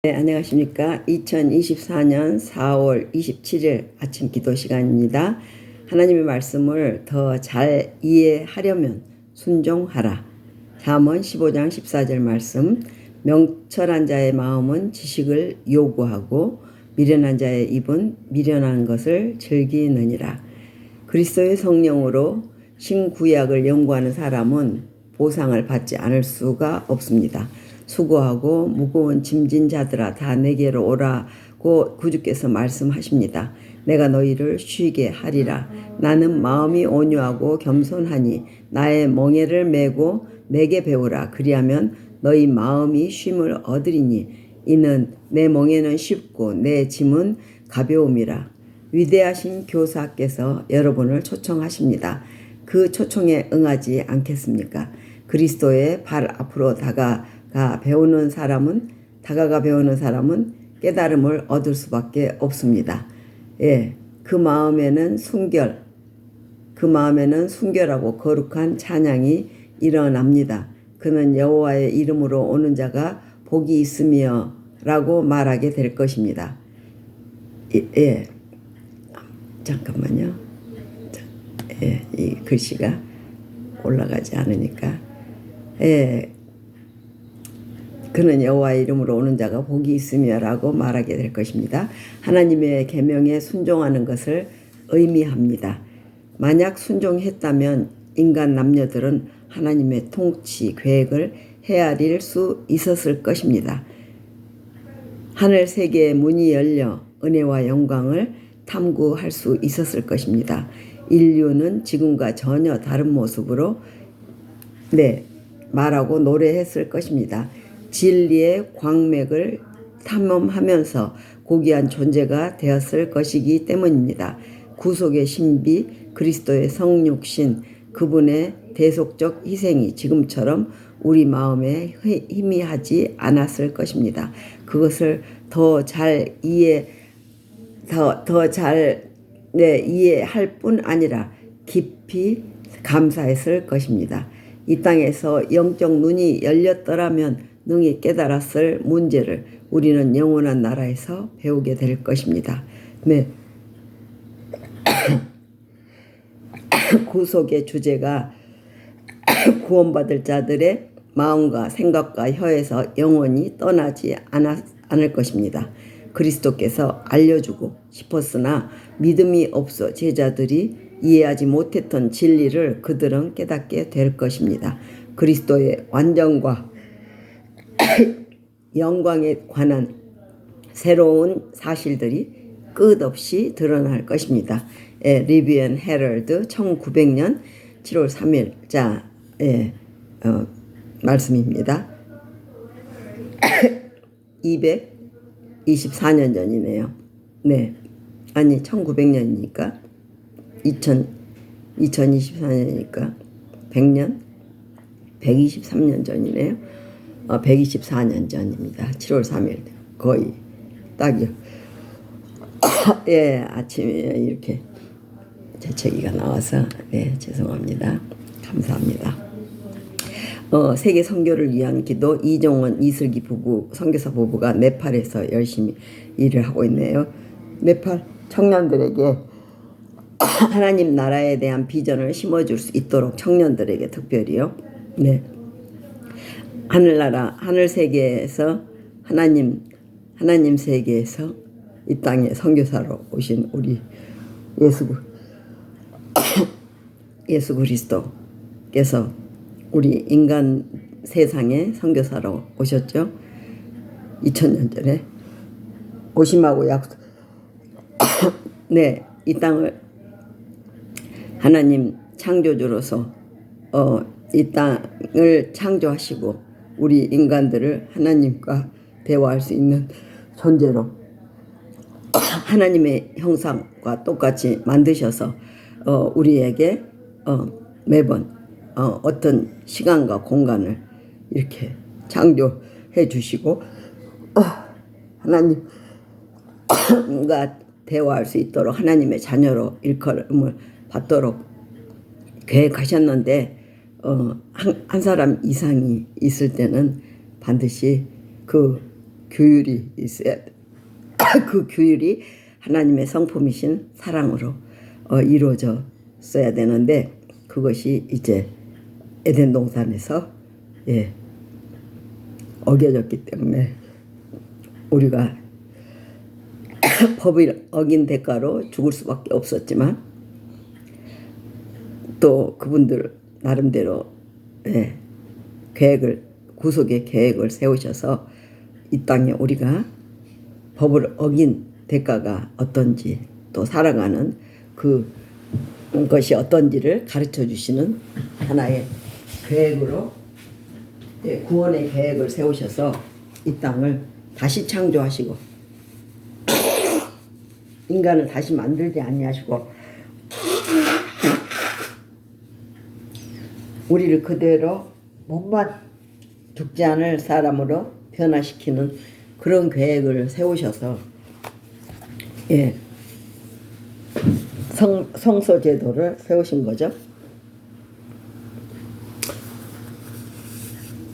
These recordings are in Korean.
네, 안녕하십니까. 2024년 4월 27일 아침 기도 시간입니다. 하나님의 말씀을 더 잘 이해하려면 순종하라. 잠언 15장 14절 말씀. 명철한 자의 마음은 지식을 요구하고 미련한 자의 입은 미련한 것을 즐기느니라. 그리스도의 성령으로 신구약을 연구하는 사람은 보상을 받지 않을 수가 없습니다. 수고하고 무거운 짐진 자들아 다 내게로 오라고 구주께서 말씀하십니다. 내가 너희를 쉬게 하리라. 나는 마음이 온유하고 겸손하니 나의 멍에를 메고 내게 배우라. 그리하면 너희 마음이 쉼을 얻으리니 이는 내 멍에는 쉽고 내 짐은 가벼움이라. 위대하신 교사께서 여러분을 초청하십니다. 그 초청에 응하지 않겠습니까? 그리스도의 발 앞으로 다가가 배우는 사람은 깨달음을 얻을 수밖에 없습니다. 예, 그 마음에는 순결하고 거룩한 찬양이 일어납니다. 그는 여호와의 이름으로 오는 자가 복이 있으며라고 말하게 될 것입니다. 예, 잠깐만요. 예, 이 글씨가 올라가지 않으니까. 예, 그는 여호와의 이름으로 오는 자가 복이 있으며라고 말하게 될 것입니다. 하나님의 계명에 순종하는 것을 의미합니다. 만약 순종했다면 인간 남녀들은 하나님의 통치 계획을 헤아릴 수 있었을 것입니다. 하늘 세계의 문이 열려 은혜와 영광을 탐구할 수 있었을 것입니다. 인류는 지금과 전혀 다른 모습으로 말하고 노래했을 것입니다. 진리의 광맥을 탐험하면서 고귀한 존재가 되었을 것이기 때문입니다. 구속의 신비, 그리스도의 성육신, 그분의 대속적 희생이 지금처럼 우리 마음에 희미하지 않았을 것입니다. 그것을 더 잘 이해할 뿐 아니라 깊이 감사했을 것입니다. 이 땅에서 영적 눈이 열렸더라면 능히 깨달았을 문제를 우리는 영원한 나라에서 배우게 될 것입니다. 네. 구속의 주제가 구원받을 자들의 마음과 생각과 혀에서 영원히 떠나지 않을 것입니다. 그리스도께서 알려주고 싶었으나 믿음이 없어 제자들이 이해하지 못했던 진리를 그들은 깨닫게 될 것입니다. 그리스도의 완전과 영광에 관한 새로운 사실들이 끝없이 드러날 것입니다. 리뷰 앤 헤럴드 1900년 7월 3일자 말씀입니다. 224년 전이네요. 네, 아니 1900년이니까 2024년이니까 100년 123년 전이네요. 124년 전입니다. 7월 3일 거의 딱이요. 예, 아침에 이렇게 재채기가 나와서 죄송합니다. 감사합니다. 세계 선교를 위한 기도. 이종원, 이슬기 부부, 선교사 부부가 네팔에서 열심히 일을 하고 있네요. 네팔 청년들에게 하나님 나라에 대한 비전을 심어줄 수 있도록 청년들에게 특별히요. 네. 하늘나라, 하늘 세계에서 하나님 세계에서 이 땅에 선교사로 오신 우리 예수 그리스도께서 우리 인간 세상에 선교사로 오셨죠. 2000년 전에 오심하고 이 땅을 하나님 창조주로서 이 땅을 창조하시고 우리 인간들을 하나님과 대화할 수 있는 존재로 하나님의 형상과 똑같이 만드셔서 우리에게 매번 어떤 시간과 공간을 이렇게 창조해 주시고 하나님과 대화할 수 있도록 하나님의 자녀로 일컬음을 받도록 계획하셨는데 한 사람 이상이 있을 때는 반드시 그 규율이 있어야 그 규율이 하나님의 성품이신 사랑으로 이루어졌어야 되는데 그것이 이제 에덴 동산에서 어겨졌기 때문에 우리가 법을 어긴 대가로 죽을 수밖에 없었지만 또 그분들 나름대로 구속의 계획을 세우셔서 이 땅에 우리가 법을 어긴 대가가 어떤지 또 살아가는 그것이 어떤지를 가르쳐 주시는 하나의 계획으로 구원의 계획을 세우셔서 이 땅을 다시 창조하시고 인간을 다시 만들지 아니하시고 우리를 그대로 몸만 죽지 않을 사람으로 변화시키는 그런 계획을 세우셔서 성소 제도를 세우신 거죠.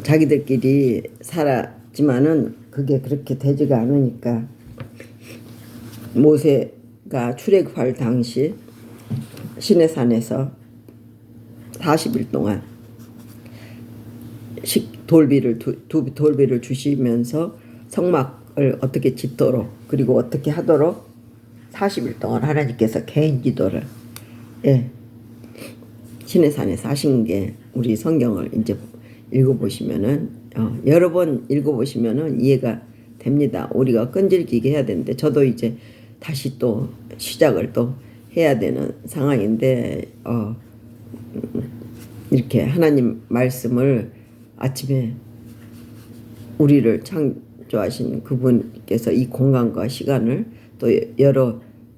자기들끼리 살았지만은 그게 그렇게 되지가 않으니까 모세가 출애굽할 당시 시내산에서 40일 동안 돌비를 주시면서 성막을 어떻게 짓도록 그리고 어떻게 하도록 40일 동안 하나님께서 개인 기도를 시내산에서 하신 게 우리 성경을 이제 읽어보시면은 여러 번 읽어보시면은 이해가 됩니다. 우리가 끈질기게 해야 되는데 저도 이제 다시 또 시작을 또 해야 되는 상황인데 이렇게 하나님 말씀을 아침에 우리를 창조하신 그분께서 이 공간과 시간을 또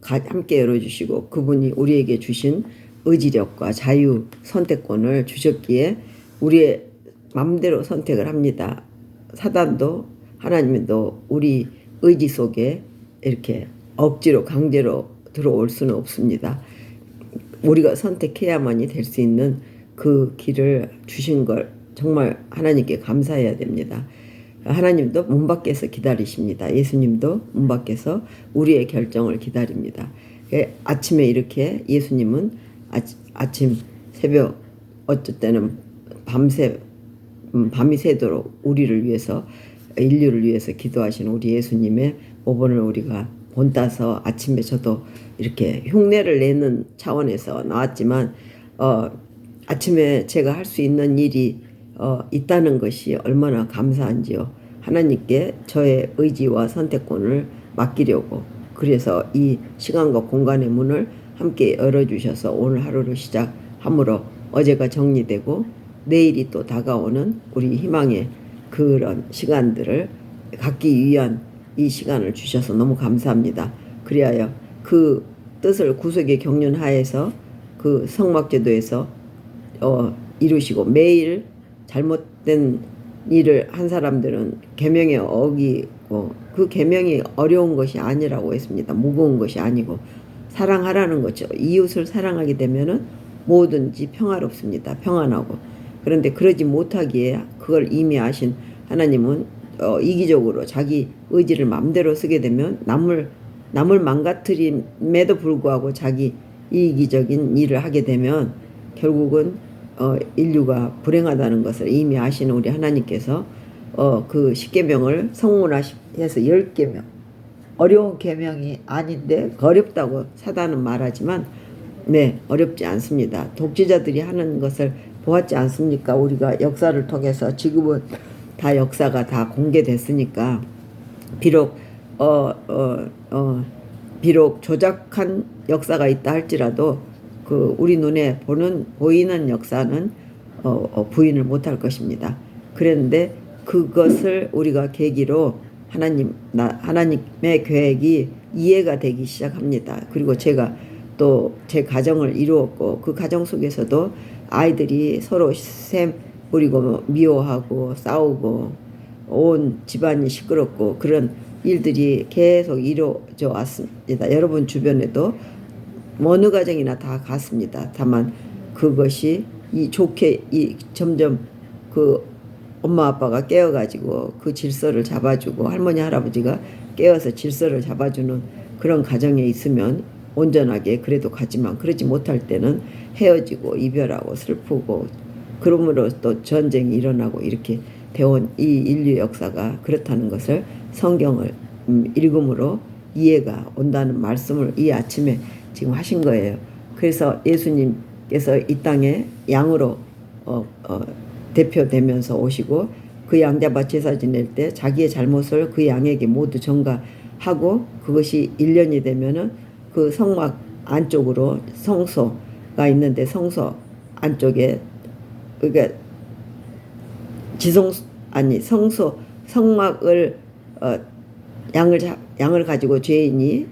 함께 열어주시고 그분이 우리에게 주신 의지력과 자유 선택권을 주셨기에 우리의 마음대로 선택을 합니다. 사단도 하나님도 우리 의지 속에 이렇게 억지로 강제로 들어올 수는 없습니다. 우리가 선택해야만이 될 수 있는 그 길을 주신 걸 정말 하나님께 감사해야 됩니다. 하나님도 문 밖에서 기다리십니다. 예수님도 문 밖에서 우리의 결정을 기다립니다. 아침에 이렇게 예수님은 아침 새벽 어쩔 때는 밤이 새도록 우리를 위해서 인류를 위해서 기도하시는 우리 예수님의 오번을 우리가 본따서 아침에 저도 이렇게 흉내를 내는 차원에서 나왔지만 아침에 제가 할 수 있는 일이 있다는 것이 얼마나 감사한지요. 하나님께 저의 의지와 선택권을 맡기려고 그래서 이 시간과 공간의 문을 함께 열어주셔서 오늘 하루를 시작함으로 어제가 정리되고 내일이 또 다가오는 우리 희망의 그런 시간들을 갖기 위한 이 시간을 주셔서 너무 감사합니다. 그리하여 그 뜻을 구속의 경륜하에서 그 성막제도에서 이루시고 매일 잘못된 일을 한 사람들은 계명에 어기고 그 계명이 어려운 것이 아니라고 했습니다. 무거운 것이 아니고 사랑하라는 거죠. 이웃을 사랑하게 되면은 뭐든지 평화롭습니다. 평안하고. 그런데 그러지 못하기에 그걸 이미 아신 하나님은 이기적으로 자기 의지를 마음대로 쓰게 되면 남을 망가뜨림에도 불구하고 자기 이기적인 일을 하게 되면 결국은 인류가 불행하다는 것을 이미 아시는 우리 하나님께서 그 10계명을 성문화해서 10계명 어려운 계명이 아닌데 어렵다고 사단은 말하지만 어렵지 않습니다. 독재자들이 하는 것을 보았지 않습니까? 우리가 역사를 통해서 지금은 다 역사가 다 공개됐으니까 비록 조작한 역사가 있다 할지라도 그 우리 눈에 보이는 역사는 부인을 못할 것입니다. 그런데 그것을 우리가 계기로 하나님의 계획이 이해가 되기 시작합니다. 그리고 제가 또 제 가정을 이루었고 그 가정 속에서도 아이들이 서로 샘 부리고 미워하고 싸우고 온 집안이 시끄럽고 그런 일들이 계속 이루어져 왔습니다. 여러분 주변에도 어느 가정이나 다 같습니다. 다만 그것이 좋게 점점 그 엄마 아빠가 깨어가지고 그 질서를 잡아주고 할머니 할아버지가 깨어서 질서를 잡아주는 그런 가정에 있으면 온전하게 그래도 가지만 그러지 못할 때는 헤어지고 이별하고 슬프고 그러므로 또 전쟁이 일어나고 이렇게 되어온 이 인류 역사가 그렇다는 것을 성경을 읽음으로 이해가 온다는 말씀을 이 아침에 지금 하신 거예요. 그래서 예수님께서 이 땅에 양으로 대표되면서 오시고 그 양 잡아 제사 지낼 때 자기의 잘못을 그 양에게 모두 전가하고 그것이 1년이 되면은 그 성막 안쪽으로 성소가 있는데 성소 안쪽에 그러니까 성소 성막을 양을 가지고 죄인이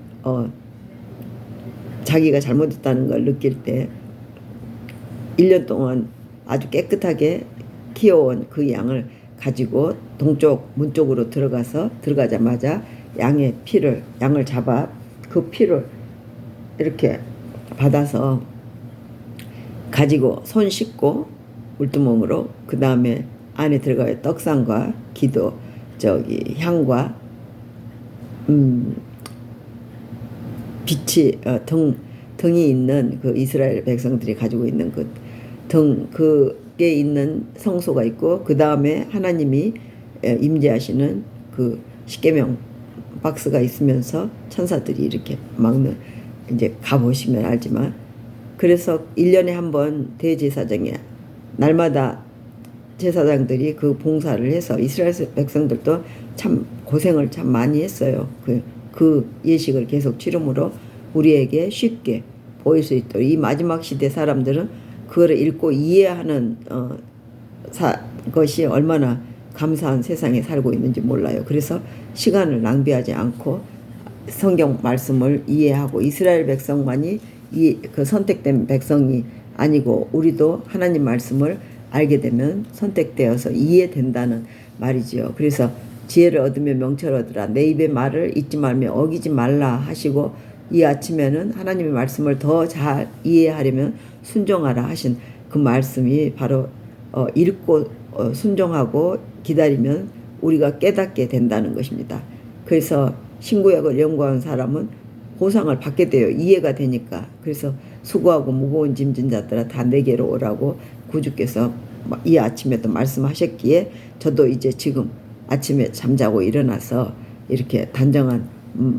자기가 잘못했다는 걸 느낄 때 1년 동안 아주 깨끗하게 키워온 그 양을 가지고 동쪽 문 쪽으로 들어가자마자 양을 잡아 그 피를 이렇게 받아서 가지고 손 씻고 물두멍으로 그 다음에 안에 들어가요. 떡상과 기도 향과 빛이 등이 있는 그 이스라엘 백성들이 가지고 있는 그 그게 있는 성소가 있고 그 다음에 하나님이 임재하시는 그 십계명 박스가 있으면서 천사들이 이렇게 막는 이제 가보시면 알지만 그래서 1년에 한 번 대제사장에 날마다 제사장들이 그 봉사를 해서 이스라엘 백성들도 참 고생을 참 많이 했어요. 그 예식을 계속 치름으로 우리에게 쉽게 보일 수 있도록 이 마지막 시대 사람들은 그거를 읽고 이해하는 것이 얼마나 감사한 세상에 살고 있는지 몰라요. 그래서 시간을 낭비하지 않고 성경 말씀을 이해하고 이스라엘 백성만이 그 선택된 백성이 아니고 우리도 하나님 말씀을 알게 되면 선택되어서 이해된다는 말이지요. 그래서 지혜를 얻으며 명철을 얻으라. 내 입의 말을 잊지 말며 어기지 말라 하시고 이 아침에는 하나님의 말씀을 더 잘 이해하려면 순종하라 하신 그 말씀이 바로 읽고 순종하고 기다리면 우리가 깨닫게 된다는 것입니다. 그래서 신구약을 연구한 사람은 보상을 받게 돼요. 이해가 되니까. 그래서 수고하고 무거운 짐진 자들아 다 내게로 오라고 구주께서 이 아침에도 말씀하셨기에 저도 이제 지금 아침에 잠자고 일어나서 이렇게 단정한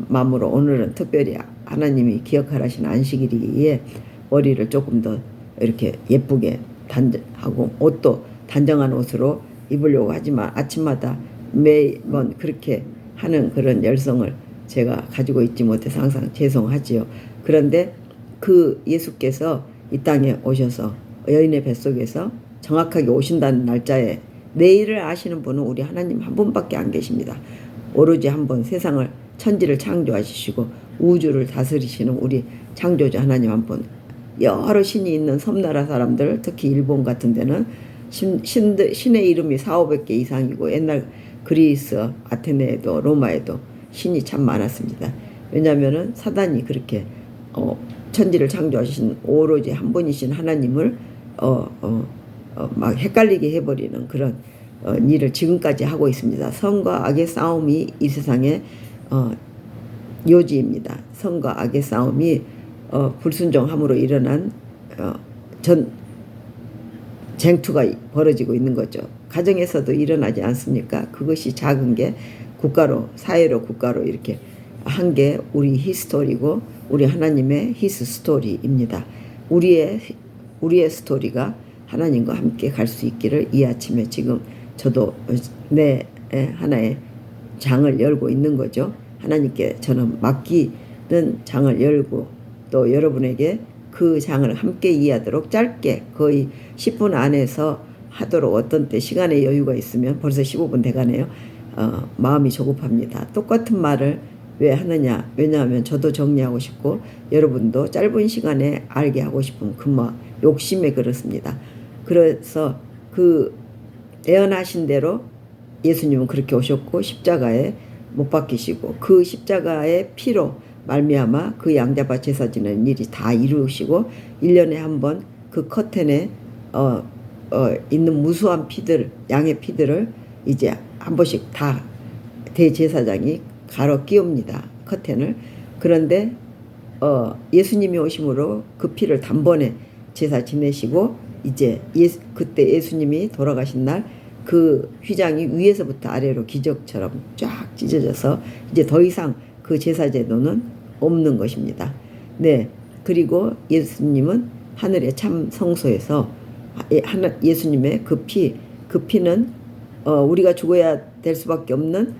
마음으로 오늘은 특별히 하나님이 기억하라신 안식일이기에 머리를 조금 더 이렇게 예쁘게 하고 옷도 단정한 옷으로 입으려고 하지만 아침마다 매번 그렇게 하는 그런 열성을 제가 가지고 있지 못해서 항상 죄송하지요. 그런데 그 예수께서 이 땅에 오셔서 여인의 뱃속에서 정확하게 오신다는 날짜에 내일을 아시는 분은 우리 하나님 한 분밖에 안 계십니다. 오로지 한 분 세상을 천지를 창조하시고 우주를 다스리시는 우리 창조주 하나님 한 분. 여러 신이 있는 섬나라 사람들 특히 일본 같은 데는 신의 이름이 400~500개 이상이고 옛날 그리스 아테네에도 로마에도 신이 참 많았습니다. 왜냐하면은 사단이 그렇게 천지를 창조하신 오로지 한 분이신 하나님을 막 헷갈리게 해버리는 그런 일을 지금까지 하고 있습니다. 선과 악의 싸움이 이 세상의 요지입니다. 선과 악의 싸움이 불순종함으로 일어난 쟁투가 벌어지고 있는 거죠. 가정에서도 일어나지 않습니까? 그것이 작은 게 사회로 국가로 이렇게 한 게 우리 히스토리고 우리 하나님의 히스 스토리입니다. 우리의 스토리가 하나님과 함께 갈 수 있기를 이 아침에 지금 저도 내 하나의 장을 열고 있는 거죠. 하나님께 저는 맡기는 장을 열고 또 여러분에게 그 장을 함께 이해하도록 짧게 거의 10분 안에서 하도록 어떤 때 시간의 여유가 있으면 벌써 15분 돼가네요. 마음이 조급합니다. 똑같은 말을 왜 하느냐. 왜냐하면 저도 정리하고 싶고 여러분도 짧은 시간에 알게 하고 싶은 그 욕심에 그렇습니다. 그래서 그 예언하신 대로 예수님은 그렇게 오셨고 십자가에 못 박히시고 그 십자가의 피로 말미암아 그 양자바 제사 지내는 일이 다 이루시고 1년에 한 번 그 커튼에 있는 무수한 피들, 양의 피들을 이제 한 번씩 다 대제사장이 갈아 끼웁니다. 커튼을. 그런데 예수님이 오심으로 그 피를 단번에 제사 지내시고 이제 그때 예수님이 돌아가신 날 그 휘장이 위에서부터 아래로 기적처럼 쫙 찢어져서 이제 더 이상 그 제사 제도는 없는 것입니다. 네. 그리고 예수님은 하늘의 참 성소에서 예수님의 그 피는 우리가 죽어야 될 수밖에 없는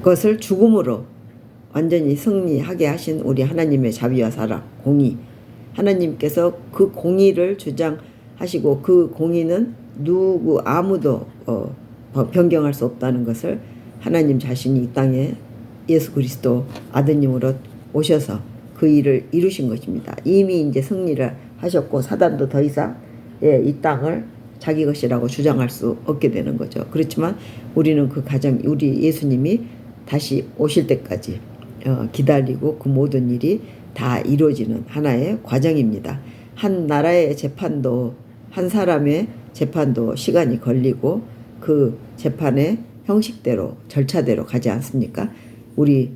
것을 죽음으로 완전히 승리하게 하신 우리 하나님의 자비와 사랑, 공의. 하나님께서 그 공의를 주장하시고 그 공의는 아무도 변경할 수 없다는 것을 하나님 자신이 이 땅에 예수 그리스도 아드님으로 오셔서 그 일을 이루신 것입니다. 이미 이제 승리를 하셨고 사단도 더 이상 이 땅을 자기 것이라고 주장할 수 없게 되는 거죠. 그렇지만 우리는 우리 예수님이 다시 오실 때까지 기다리고 그 모든 일이 다 이루어지는 하나의 과정입니다. 한 나라의 재판도, 한 사람의 재판도 시간이 걸리고 그 재판의 형식대로, 절차대로 가지 않습니까? 우리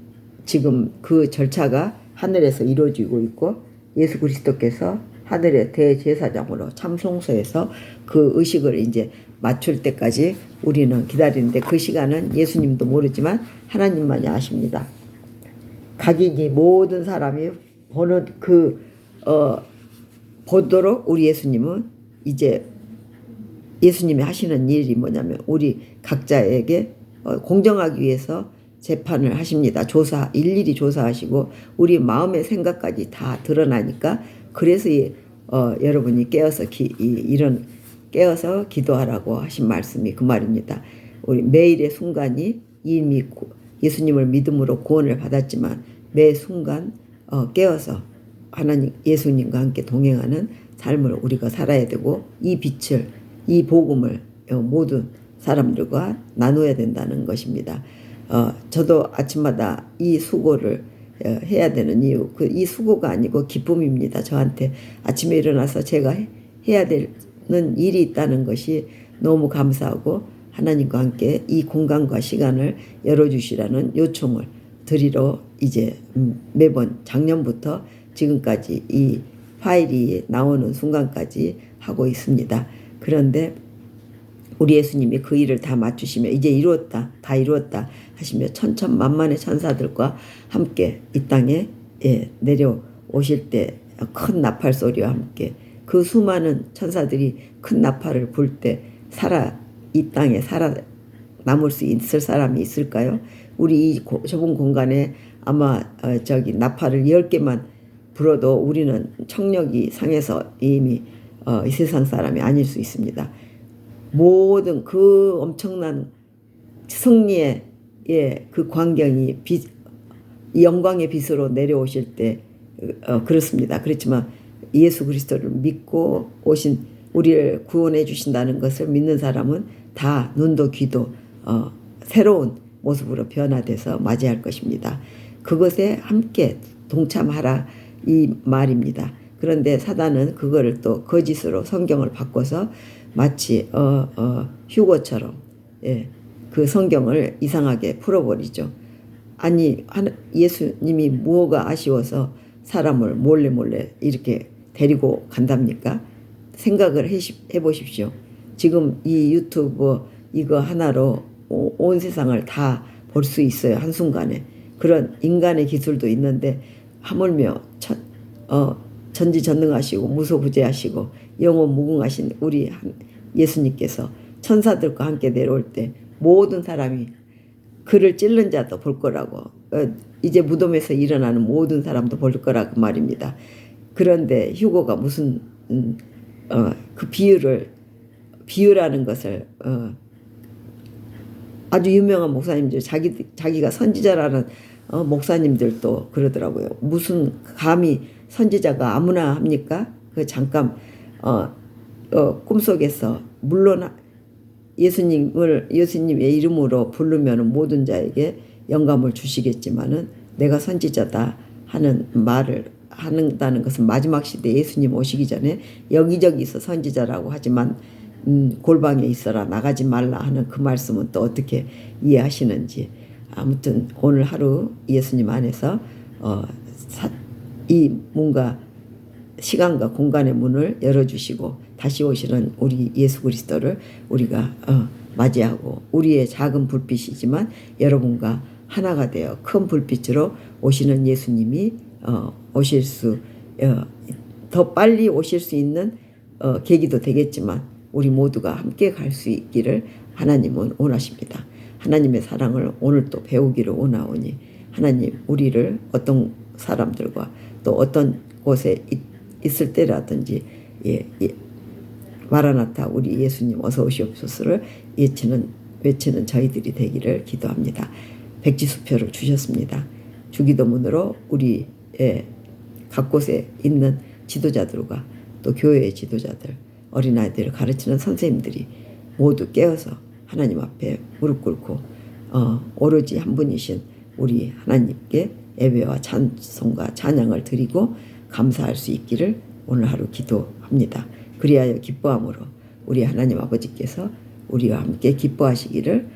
지금 그 절차가 하늘에서 이루어지고 있고 예수 그리스도께서 하늘의 대제사장으로 참성소에서 그 의식을 이제 맞출 때까지 우리는 기다리는데 그 시간은 예수님도 모르지만 하나님만이 아십니다. 각인이 모든 사람이 보도록 우리 예수님은 이제 예수님이 하시는 일이 뭐냐면 우리 각자에게 공정하기 위해서 재판을 하십니다. 일일이 조사하시고 우리 마음의 생각까지 다 드러나니까 그래서 여러분이 깨어서 기도하라고 하신 말씀이 그 말입니다. 우리 매일의 순간이 이미 예수님을 믿음으로 구원을 받았지만 매 순간 깨어서 하나님 예수님과 함께 동행하는 삶을 우리가 살아야 되고 이 빛을, 이 복음을 모든 사람들과 나눠야 된다는 것입니다. 저도 아침마다 이 수고를 해야 되는 이유, 이 수고가 아니고 기쁨입니다. 저한테 아침에 일어나서 제가 해야 되는 일이 있다는 것이 너무 감사하고 하나님과 함께 이 공간과 시간을 열어주시라는 요청을 드리러 이제 매번 작년부터 지금까지 이 파일이 나오는 순간까지 하고 있습니다. 그런데 우리 예수님이 그 일을 다 마치시며 이제 이루었다, 다 이루었다 하시며 천천만만의 천사들과 함께 이 땅에 내려오실 때 큰 나팔 소리와 함께 그 수많은 천사들이 큰 나팔을 불 때 이 땅에 살아남을 수 있을 사람이 있을까요? 우리 이 좁은 공간에 아마 나팔을 10개만 불어도 우리는 청력이 상해서 이미 이 세상 사람이 아닐 수 있습니다. 모든 그 엄청난 승리의 그 광경이 영광의 빛으로 내려오실 때 그렇습니다. 그렇지만 예수 그리스도를 믿고 오신 우리를 구원해 주신다는 것을 믿는 사람은 다 눈도 귀도 새로운 모습으로 변화돼서 맞이할 것입니다. 그것에 함께 동참하라 이 말입니다. 그런데 사단은 그거를 또 거짓으로 성경을 바꿔서 마치 휴거처럼 그 성경을 이상하게 풀어버리죠. 아니 예수님이 뭐가 아쉬워서 사람을 몰래 이렇게 데리고 간답니까? 생각을 해보십시오. 지금 이 유튜브 이거 하나로 온 세상을 다 볼 수 있어요. 한순간에. 그런 인간의 기술도 있는데 하물며 전지전능하시고 무소부재하시고 영원무궁하신 우리 예수님께서 천사들과 함께 내려올 때 모든 사람이 그를 찔른 자도 볼 거라고 이제 무덤에서 일어나는 모든 사람도 볼 거라고 말입니다. 그런데 휴거가 무슨 그 비유라는 것을 아주 유명한 목사님들 자기가 선지자라는 목사님들도 그러더라고요. 무슨 감히 선지자가 아무나 합니까? 그 잠깐 꿈속에서 물론 예수님의 이름으로 부르면 모든 자에게 영감을 주시겠지만은 내가 선지자다 하는 말을 한다는 것은 마지막 시대 예수님 오시기 전에 여기저기서 선지자라고 하지만 골방에 있어라 나가지 말라 하는 그 말씀은 또 어떻게 이해하시는지 아무튼 오늘 하루 예수님 안에서 이 뭔가 시간과 공간의 문을 열어주시고 다시 오시는 우리 예수 그리스도를 우리가 맞이하고 우리의 작은 불빛이지만 여러분과 하나가 되어 큰 불빛으로 오시는 예수님이 오실 수 더 빨리 오실 수 있는 계기도 되겠지만 우리 모두가 함께 갈 수 있기를 하나님은 원하십니다. 하나님의 사랑을 오늘 또 배우기를 원하오니 하나님 우리를 어떤 사람들과 또 어떤 곳에 있을 때라든지 마라나타 우리 예수님 어서 오시옵소서를 외치는 저희들이 되기를 기도합니다. 백지수표를 주셨습니다. 주기도문으로 우리의 각 곳에 있는 지도자들과 또 교회의 지도자들 어린아이들을 가르치는 선생님들이 모두 깨어서 하나님 앞에 무릎 꿇고 오로지 한 분이신 우리 하나님께 예배와 찬송과 찬양을 드리고 감사할 수 있기를 오늘 하루 기도합니다. 그리하여 기뻐함으로 우리 하나님 아버지께서 우리와 함께 기뻐하시기를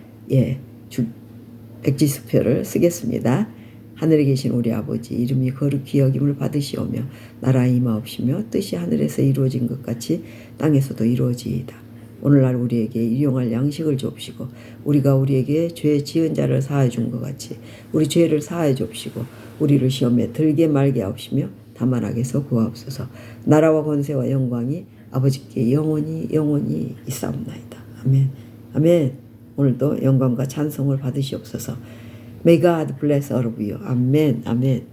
백지수표를 쓰겠습니다. 하늘에 계신 우리 아버지 이름이 거룩히 여김을 받으시오며 나라 임하옵시며 뜻이 하늘에서 이루어진 것 같이 땅에서도 이루어지이다. 오늘날 우리에게 일용할 양식을 주옵시고 우리가 우리에게 죄 지은 자를 사하여 준 것 같이 우리 죄를 사하여 주옵시고 우리를 시험에 들게 말게 하옵시며 다만 악에서 구하옵소서. 나라와 권세와 영광이 아버지께 영원히 있사옵나이다. 아멘. 아멘. 오늘도 영광과 찬송을 받으시옵소서. May God bless all of you. 아멘. 아멘.